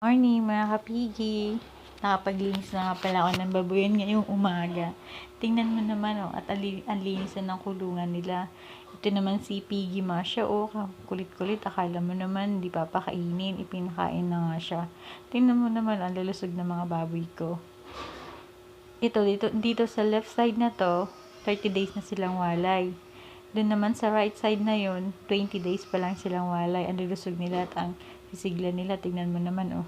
Morning mga kapigi. Nakapaglinis na nga pala ako ng babuyan ngayong umaga. Tingnan mo naman at ang linis na ng kulungan nila. Ito naman si Piggy Masha kulit-kulit. Akala mo naman hindi papakainin, ipinakain na nga siya. Tingnan mo naman ang lalusog ng mga baboy ko. Dito sa left side na to, 30 days na silang walay. Doon naman sa right side na yun, 20 days pa lang silang walay. Ang lulusog nila at ang sisigla nila, tingnan mo naman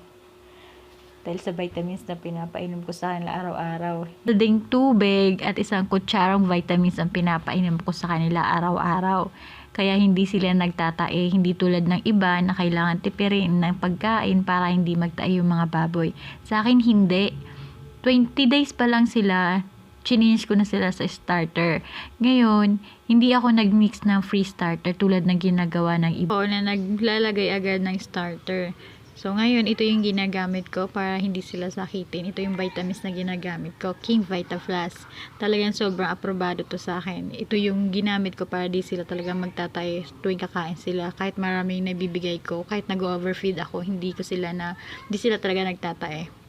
dahil sa vitamins na pinapainom ko sa kanila araw-araw. Ding tubig at isang kutsarang vitamins ang pinapainom ko sa kanila araw-araw. Kaya hindi sila nagtatae, hindi tulad ng iba na kailangan tipirin ng pagkain para hindi magtae yung mga baboy. Sa akin hindi. 20 days pa lang sila, change ko na sila sa starter. Ngayon, hindi ako nag-mix ng free starter tulad ng ginagawa ng iba. O na naglalagay agad ng starter. So, ngayon, ito yung ginagamit ko para hindi sila sakitin. Ito yung vitamins na ginagamit ko. King Vita Plus. Talagang sobrang aprobado to sa akin. Ito yung ginamit ko para di sila talagang magtatay tuwing kakain sila. Kahit maraming nabibigay ko, kahit nag-overfeed ako, hindi sila talaga nagtatae.